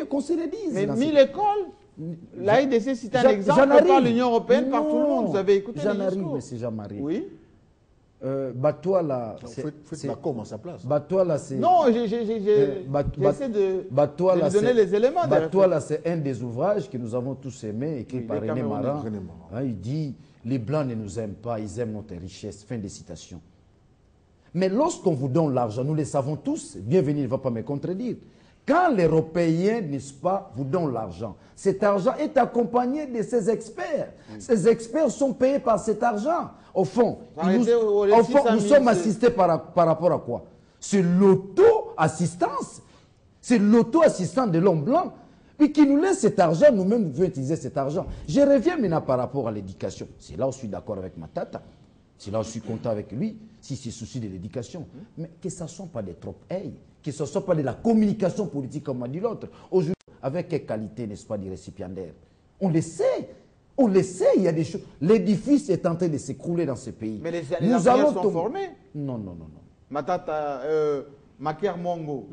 qu'on se le dise. Mais 1000 écoles, l'AIDC c'est un exemple par l'Union européenne, par tout le monde. Vous avez écouté les discours. Mais c'est Jean-Marie. Oui. Batois là, faites la com à sa place. Batois là, c'est. Non, j'essaie de donner les éléments. Batois là, c'est un des ouvrages que nous avons tous aimés, écrit par René Maran. Il dit les Blancs ne nous aiment pas, ils aiment notre richesse. Fin de citation. Mais lorsqu'on vous donne l'argent, nous le savons tous, bienvenue, il ne va pas me contredire. Quand l'Européen, n'est-ce pas, vous donne l'argent, cet argent est accompagné de ces experts. Ces experts sont payés par cet argent. Au fond, nous sommes assistés par rapport à quoi? C'est l'auto-assistance. C'est l'auto-assistance de l'homme blanc. Puis qui nous laisse cet argent, nous-mêmes, nous pouvons utiliser cet argent. Je reviens maintenant par rapport à l'éducation. C'est là où je suis d'accord avec Matata. C'est là où je suis content avec lui, si c'est souci de l'éducation. Mais que ce ne soit pas des trophées, que ce ne soit pas de la communication politique, comme a dit l'autre. Aujourd'hui, avec quelle qualité, n'est-ce pas, des récipiendaires? On le sait. On le sait, il y a des choses. L'édifice est en train de s'écrouler dans ce pays. Mais les enseignants sont formés. Non. Matata, Maker Mongo,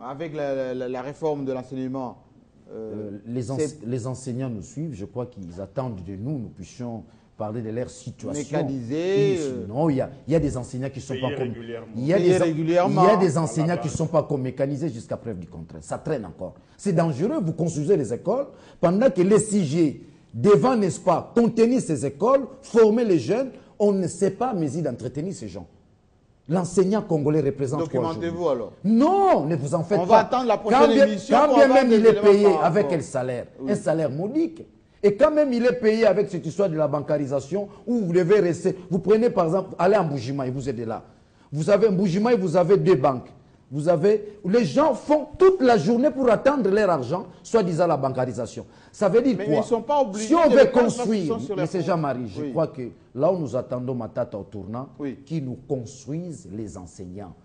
avec la réforme de l'enseignement. Les enseignants nous suivent. Je crois qu'ils attendent de nous, nous puissions parler de leur situation. Mécanisée. Non, il y a des enseignants qui ne sont pas comme... Il y a des enseignants qui ne sont pas comme mécanisés jusqu'à preuve du contraire. Ça traîne encore. C'est dangereux, vous construisez les écoles, pendant que les CG, devant, n'est-ce pas, contenir ces écoles, former les jeunes, on ne sait pas mesure d'entretenir ces gens. L'enseignant congolais représente quoi? Documentez-vous alors. Non, ne vous en faites pas. On va attendre la prochaine émission. Quand bien même il est payé avec quel salaire? Un salaire modique. Et quand même il est payé avec cette histoire de la bancarisation où vous devez rester. Vous prenez par exemple, allez en Boujima et vous êtes là. Vous avez un Boujima et vous avez deux banques. Les gens font toute la journée pour attendre leur argent, soi-disant la bancarisation. Ça veut dire quoi? Ils sont pas obligés. Si on veut construire, mais c'est Jean-Marie, je crois que là où nous attendons Matata au tournant, qui nous construisent les enseignants.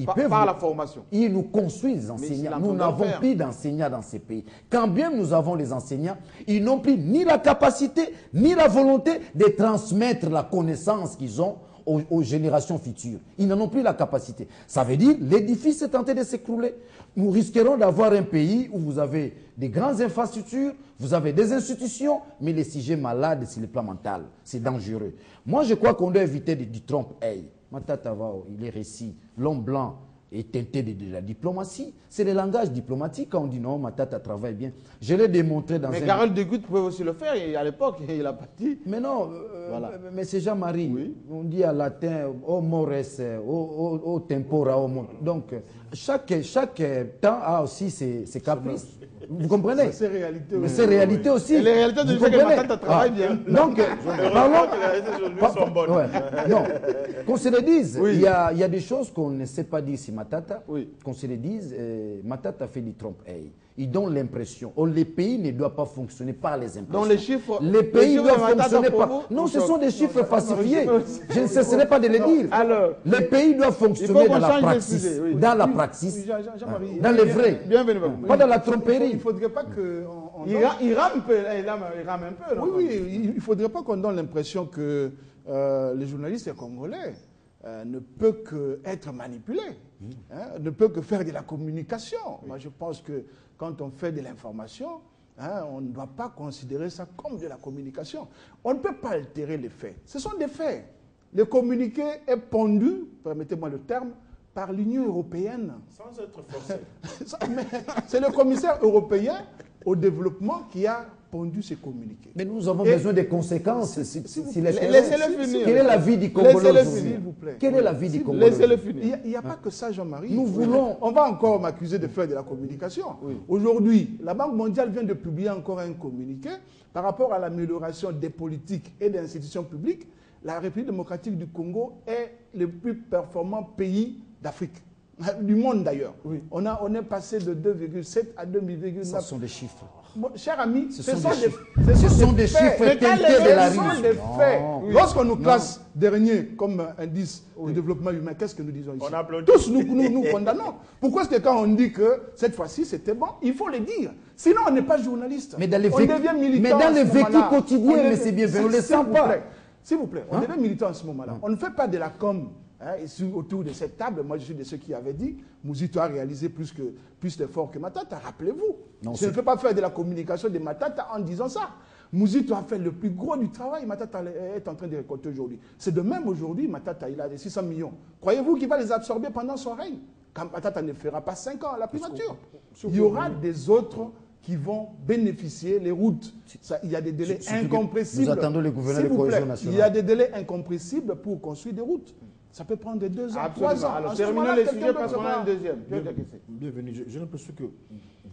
Par la formation. Ils nous construisent les enseignants. Nous n'avons plus d'enseignants dans ces pays. Quand bien nous avons les enseignants, ils n'ont plus ni la capacité, ni la volonté de transmettre la connaissance qu'ils ont aux générations futures. Ils n'en ont plus la capacité. Ça veut dire l'édifice est en train de s'écrouler. Nous risquerons d'avoir un pays où vous avez des grandes infrastructures, vous avez des institutions, mais les sujets malades sur le plan mental. C'est dangereux. Moi, je crois qu'on doit éviter du Trump. Hey, Matata, il est récit. L'homme blanc est teinté de la diplomatie. C'est le langage diplomatique quand on dit non, Matata travaille bien. Je l'ai démontré dans Mais Karel de Gucht pouvait aussi le faire. Et à l'époque, il a parti. Mais non, voilà. Mais c'est Jean-Marie. Oui. On dit en latin, au mores, au tempora, au mort. Donc, chaque temps a aussi ses caprices. Vous comprenez? C'est réalité. Mais c'est réalité aussi. Et les réalités de que Matata travaille bien. Donc, parlons. Non, qu'on se le dise. Il y a des choses qu'on ne sait pas dire si Matata. Qu'on se le dise, Matata fait du Trump. Ils donnent l'impression, les pays ne doivent pas fonctionner par les impressions. Donc les chiffres, les pays doivent fonctionner par... Non, ce sont des chiffres falsifiés. Je ne cesserai pas de le dire. Alors, les pays doivent fonctionner dans la praxis. Dans la praxis. Dans les vrais. Pas dans la tromperie. Il ne faudrait pas que... Il rame un peu. Oui, il ne faudrait pas qu'on donne l'impression que les journalistes congolais ne peuvent qu'être manipulés, ne peuvent que faire de la communication. Moi, je pense que quand on fait de l'information, on ne doit pas considérer ça comme de la communication. On ne peut pas altérer les faits. Ce sont des faits. Le communiqué est pondu, permettez-moi le terme, par l'Union européenne. Sans être forcé. C'est le commissaire européen au développement qui a pondu ces communiqués. Mais nous avons besoin des conséquences. Laissez-le finir. Quelle est la vie du Congolais aujourd'hui? S'il vous plaît. Quelle est la vie du Congolais? Laissez-le finir. Il n'y a pas que ça, Jean-Marie. Nous voulons... On va encore m'accuser de faire de la communication. Aujourd'hui, la Banque mondiale vient de publier encore un communiqué par rapport à l'amélioration des politiques et des institutions publiques. La République démocratique du Congo est le plus performant pays d'Afrique. Du monde d'ailleurs. On est passé de 2,7 à 2,9. Ce sont des chiffres. Cher ami, ce sont des chiffres teintés de la rue. Lorsqu'on nous classe dernier comme indice de développement humain, qu'est-ce que nous disons ici? Tous nous condamnons. Pourquoi est-ce que quand on dit que cette fois-ci c'était bon, il faut le dire. Sinon on n'est pas journaliste. Mais dans les vécus quotidiens, mais c'est bienvenu, on ne les sent pas. S'il vous plaît, on devient militant à ce moment-là. On ne fait pas de la com Hein, et autour de cette table, moi je suis de ceux qui avaient dit, Mouzito a réalisé plus d'efforts que Matata, rappelez-vous. Je ne peux pas faire de la communication de Matata en disant ça. Mouzito a fait le plus gros du travail, Matata est en train de récolter aujourd'hui. C'est de même aujourd'hui, Matata, il a des 600 millions. Croyez-vous qu'il va les absorber pendant son règne? Quand Matata ne fera pas 5 ans à la primature. Il y aura des autres qui vont bénéficier les routes. Il y a des délais incompressibles. Nous attendons les gouverneurs de cohésion nationale. Il y a des délais incompressible pour construire des routes. Ça peut prendre 2 ans, 3 ans. Alors, terminons les sujets parce qu'on a un deuxième. Bienvenue. J'ai l'impression que vous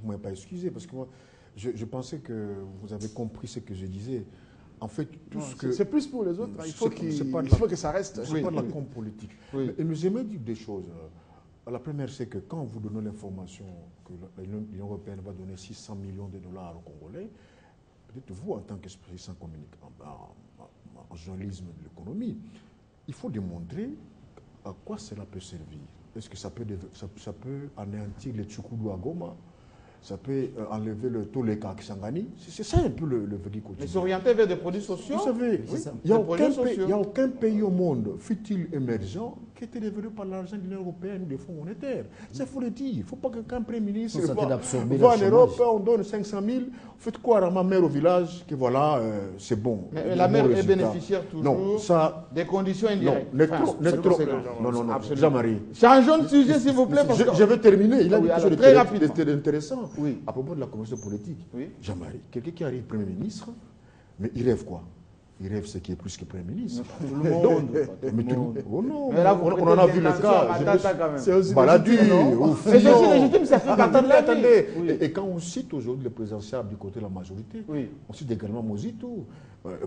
ne m'avez pas excusé parce que moi, je pensais que vous avez compris ce que je disais. En fait, tout ce que... C'est plus pour les autres. Il faut que ça reste. Ce n'est pas de la com politique. Oui. Mais j'aimerais dire des choses. La première, c'est que quand vous donnez l'information que l'Union européenne va donner 600 millions de dollars aux Congolais, peut-être vous, en tant qu'expert en journalisme de l'économie, il faut démontrer à quoi cela peut servir. Est-ce que ça peut anéantir les Tchoukoudou à Goma? Ça peut enlever le Toleka à Kisangani? C'est ça un peu le vrai quotidien. Mais s'orienter vers des produits sociaux? Vous savez, il n'y a aucun pays au monde, fut-il émergent, qui était développé par l'argent de l'Union européenne ou des fonds monétaires. Ça, il faut le dire. Il ne faut pas qu'un Premier ministre va en Europe, on donne 500 000, faites quoi à ma mère au village, que voilà, c'est bon. Mais la mère est bénéficiaire toujours non, ça, des conditions indirectes. Non, Jean-Marie. Changeons de sujet, s'il vous plaît. Je vais terminer. Il a dit quelque chose très rapidement. intéressant. Oui. À propos de la commission politique. Oui. Jean-Marie, quelqu'un qui arrive Premier ministre, mais il rêve quoi? Il rêve ce qui est plus que Premier ministre. Tout le monde. Oh non. Mais là, on en a vu le cas. C'est aussi légitime. C'est aussi légitime, ça fait partie de la attendez. Et quand on cite aujourd'hui le présidentiable du côté de la majorité, on cite également Mouzito.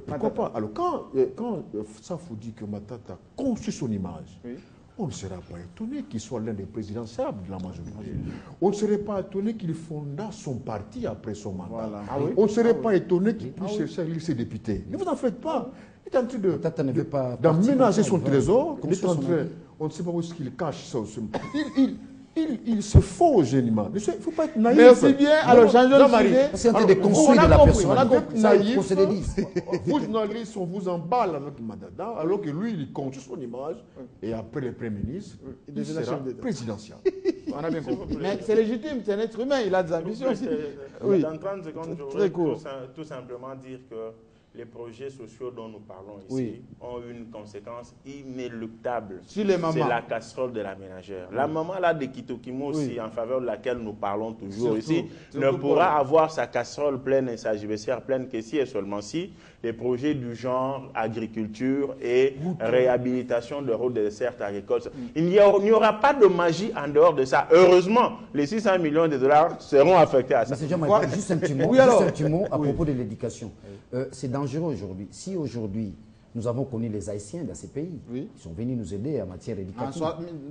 Pourquoi pas? Alors quand Safou dit que Matata construit son image, on ne sera pas étonné qu'il soit l'un des présidentiables de la majorité. On ne serait pas étonné qu'il fonda son parti après son mandat. Voilà. On ne serait pas étonné qu'il puisse chercher à élire ses députés. Ne vous en faites pas. Il est en train d'aménager son trésor. On ne sait pas où est-ce qu'il cache ça. Il se faut généralement. Il ne faut pas être naïf. Merci bien. Alors, changeons de sujet. C'est un train de construire de la personnalité. Naïf. Vous, journalistes, on vous emballe avec Madada, alors que lui, il construit son image. Et après le Premier ministre, il sera présidentiel. On a bien compris. Mais c'est légitime, c'est un être humain, il a des ambitions aussi. Dans 30 secondes, je voudrais tout simplement dire que les projets sociaux dont nous parlons ici ont une conséquence inéluctable. Sur les mamans. C'est la casserole de la ménagère. La maman là de Kitokimo aussi, en faveur de laquelle nous parlons toujours ici, ne pourra avoir sa casserole pleine et sa gibecière pleine que si et seulement si les projets du genre agriculture et réhabilitation de routes de dessert agricoles. Il n'y aura pas de magie en dehors de ça. Heureusement, les 600 millions de dollars seront affectés à ça. Juste un petit mot à propos de l'éducation. C'est dangereux aujourd'hui. Si aujourd'hui, nous avons connu les Haïtiens dans ces pays, ils sont venus nous aider en matière éducative.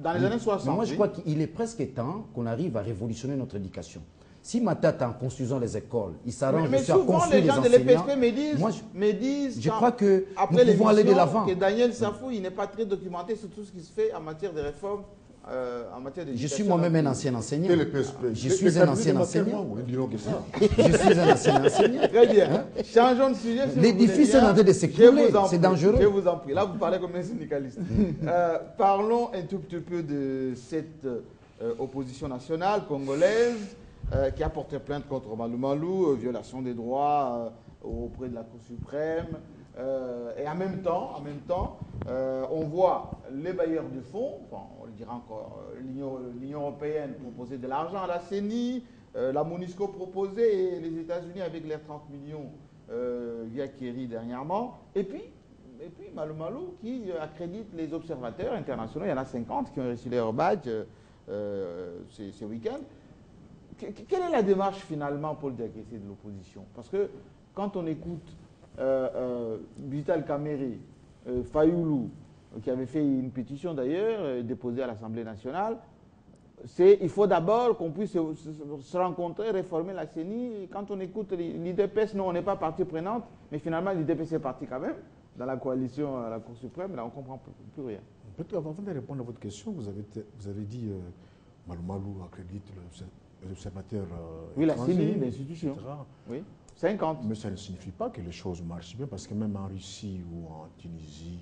Dans les années 60. Mais moi, je crois qu'il est presque temps qu'on arrive à révolutionner notre éducation. Si Matata, en construisant les écoles, il s'arrange aussi à construire les enseignants... Mais souvent, les gens de l'EPSP me disent je crois que après nous pouvons aller de l'avant. Que Daniel Safou, il n'est pas très documenté sur tout ce qui se fait en matière de réforme. Je suis moi-même un ancien enseignant. Je suis un ancien enseignant. Je suis un ancien enseignant. Très bien. Changeons de sujet. L'édifice est en train de s'écrouler. C'est dangereux. Je vous en prie. Là, vous parlez comme un syndicaliste. Parlons un tout petit peu de cette opposition nationale congolaise qui a porté plainte contre Malou Malou, violation des droits auprès de la Cour suprême. Et en même temps, on voit les bailleurs de fonds, on le dira encore, l'Union européenne proposer de l'argent à la CENI, la MONUSCO proposer, et les États-Unis avec les 30 millions via Kerry dernièrement. Et puis Malou Malou qui accrédite les observateurs internationaux, il y en a 50 qui ont reçu leur badge ce week-end. Quelle est la démarche finalement, Paul Diakessé, de l'opposition? Parce que quand on écoute Vital Kamerhe, Fayoulou, qui avait fait une pétition d'ailleurs, déposée à l'Assemblée nationale, il faut d'abord qu'on puisse se rencontrer, réformer la CENI. Quand on écoute l'IDPS, non, on n'est pas partie prenante, mais finalement l'IDPS est parti quand même dans la coalition à la Cour suprême, là on ne comprend plus rien. Peut-être avant de répondre à votre question, vous avez dit Malou Malou accrédite l'observateur oui, la CENI, l'institution. Oui. 50. Mais ça ne signifie pas que les choses marchent bien, parce que même en Russie ou en Tunisie,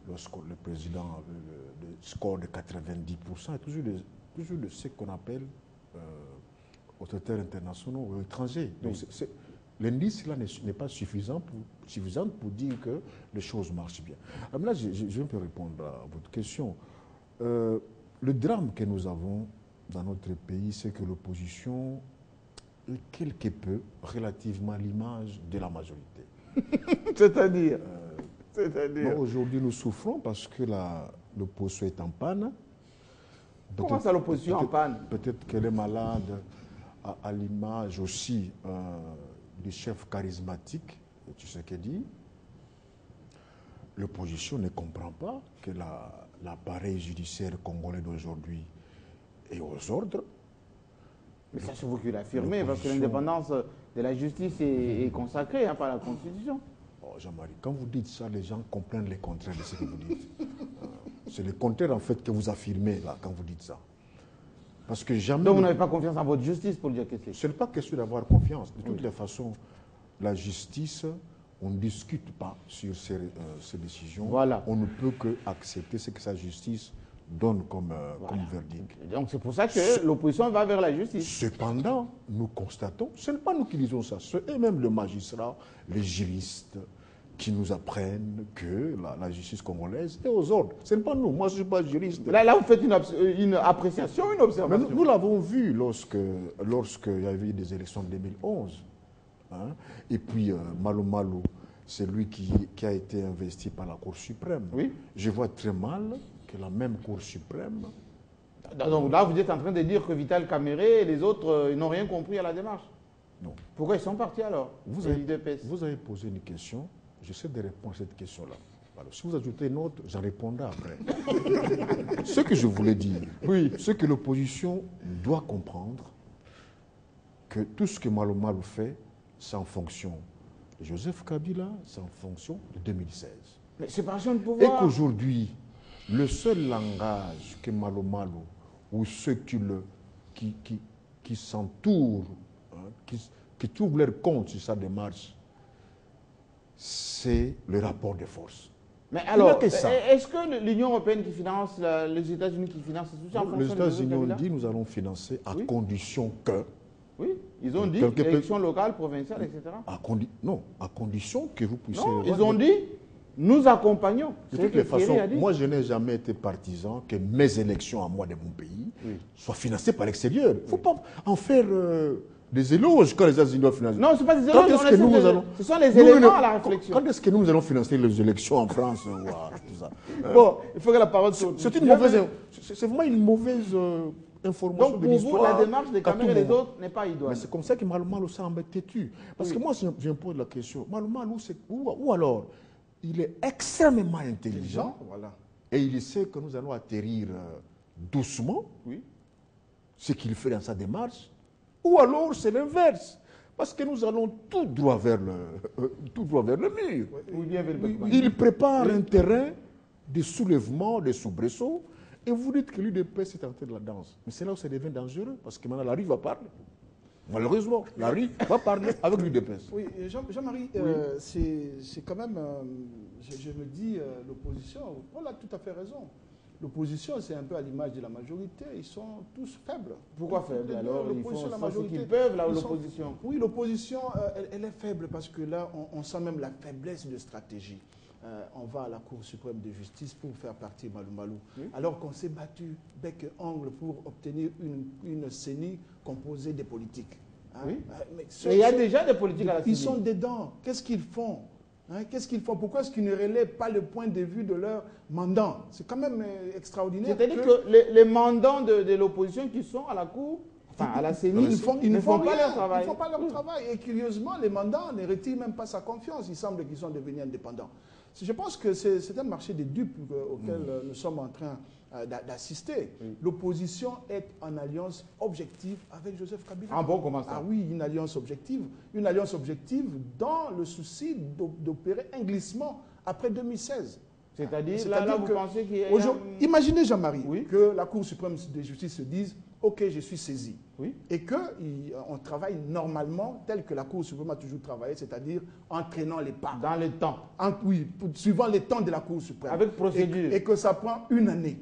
lorsque le président avait le score de 90%, toujours de ce qu'on appelle autoritaires internationaux ou étrangers. Donc l'indice là n'est pas suffisant pour dire que les choses marchent bien. Alors là, je vais un peu répondre à votre question. Le drame que nous avons dans notre pays, c'est que l'opposition est quelque peu relativement l'image de la majorité. C'est-à-dire aujourd'hui, nous souffrons parce que l'opposition est en panne. Comment ça, l'opposition en panne? Peut-être qu'elle est malade à l'image aussi du chef charismatique, Tshisekedi. L'opposition ne comprend pas que l'appareil judiciaire congolais d'aujourd'hui est aux ordres. Mais ça, c'est vous qui l'affirmez, parce que l'indépendance de la justice est consacrée par la Constitution. Oh, Jean-Marie, quand vous dites ça, les gens comprennent le contraire de ce que vous dites. C'est le contraire, en fait, que vous affirmez, là, quand vous dites ça. Parce que jamais... Donc vous n'avez pas confiance en votre justice, pour dire que c'est... Ce n'est pas question d'avoir confiance. De toutes les façons, la justice, on ne discute pas sur ces décisions. Voilà. On ne peut qu'accepter ce que sa justice donne comme verdict. Et donc c'est pour ça que l'opposition va vers la justice. Cependant, nous constatons, ce n'est pas nous qui disons ça, c'est eux-mêmes les magistrats, les juristes, qui nous apprennent que la justice congolaise est aux ordres. Ce n'est pas nous, moi je ne suis pas juriste. Là vous faites une appréciation, une observation. Mais nous l'avons vu lorsqu'il y avait eu des élections de 2011. Hein, et puis Malo Malo, c'est lui qui a été investi par la Cour suprême. Oui. Je vois très mal que la même Cour suprême... Donc là, vous êtes en train de dire que Vital Kamerhe et les autres ils n'ont rien compris à la démarche. Non. Pourquoi ils sont partis alors? Vous avez posé une question, j'essaie de répondre à cette question-là. Alors, si vous ajoutez une autre, j'en répondrai après. Ce que je voulais dire, c'est que l'opposition doit comprendre que tout ce que Malo Malo fait, c'est en fonction de Joseph Kabila, c'est en fonction de 2016. Mais séparation de pouvoir. Et qu'aujourd'hui, le seul langage que Malo Malo ou ceux qui s'entourent, hein, qui trouvent leur compte sur sa démarche, c'est le rapport de force. Mais alors, est-ce que l'Union européenne qui finance, les États-Unis qui financent, tout ça en fonction les États-Unis ont dit nous allons financer à condition que... Oui, ils ont dit élections locales, provinciales, etc. Non, à condition que vous puissiez... Non, ils ont dit nous accompagnons. De toutes les façons, moi je n'ai jamais été partisan que mes élections à moi de mon pays soient financées par l'extérieur. Il ne faut pas en faire... des éloges quand les États-Unis doivent financer. Non, ce n'est pas des éloges. Ce sont les éléments à la réflexion. Quand est-ce que nous allons financer les élections en France tout ça. Bon, il faut que la parole soit... C'est une mauvaise... C'est vraiment une mauvaise information de l'histoire. Donc pour vous, la démarche des Kamerhe et des autres n'est pas idoine. Mais c'est comme ça que Malo Malo s'est têtu. Parce que moi, je me pose la question. Malo Malo, c'est... Ou alors, il est extrêmement intelligent. Voilà. Et il sait que nous allons atterrir doucement. Oui. Ce qu'il fait dans sa démarche. Ou alors c'est l'inverse. Parce que nous allons tout droit vers le mur. Il prépare un terrain de soulèvement, de soubresauts. Et vous dites que l'UDPS est en train de la danse. Mais c'est là où ça devient dangereux. Parce que maintenant, la rue va parler. Malheureusement, la rue va parler avec l'UDPS. Oui, Jean-Marie, c'est quand même, je me dis, l'opposition, on a tout à fait raison. L'opposition, c'est un peu à l'image de la majorité. Ils sont tous faibles. Pourquoi faibles alors? Ils font la majorité. Qu'ils peuvent, là, l'opposition. Oui, l'opposition, elle est faible parce que là, on sent même la faiblesse de stratégie. On va à la Cour suprême de justice pour faire partir Malo Malo. Oui. Alors qu'on s'est battu bec et ongle pour obtenir une CENI composée des politiques. Hein? Oui. Mais il y a déjà des politiques à la CENI. Ils sont dedans. Qu'est-ce qu'ils font? Hein, qu'est-ce qu'ils font? Pourquoi est-ce qu'ils ne relèvent pas le point de vue de leur mandant? C'est quand même extraordinaire. C'est-à-dire que les mandants de l'opposition qui sont à la Cour, enfin à la CENI, ils ne font pas leur travail. Ils ne font pas leur travail. Et curieusement, les mandants ne retirent même pas sa confiance. Il semble qu'ils sont devenus indépendants. Je pense que c'est un marché des dupes auquel nous sommes en train d'assister. Oui. L'opposition est en alliance objective avec Joseph Kabila. Ah bon, comment ça? Ah oui, une alliance objective. Une alliance objective dans le souci d'opérer un glissement après 2016. C'est-à-dire, là, vous pensez qu'il y a... Imaginez, Jean-Marie, que la Cour suprême de justice se dise « Ok, je suis saisi ». et qu'on travaille normalement tel que la Cour suprême a toujours travaillé, c'est-à-dire en traînant les pas. Dans le temps. Suivant les temps de la Cour suprême. Avec procédure. Et que ça prend une année.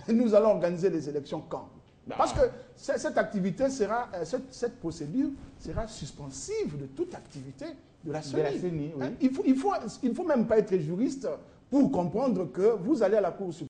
Nous allons organiser les élections quand? Parce que cette activité sera, cette procédure sera suspensive de toute activité de la CENI. Il ne faut même pas être juriste pour comprendre que vous allez à la Cour suprême.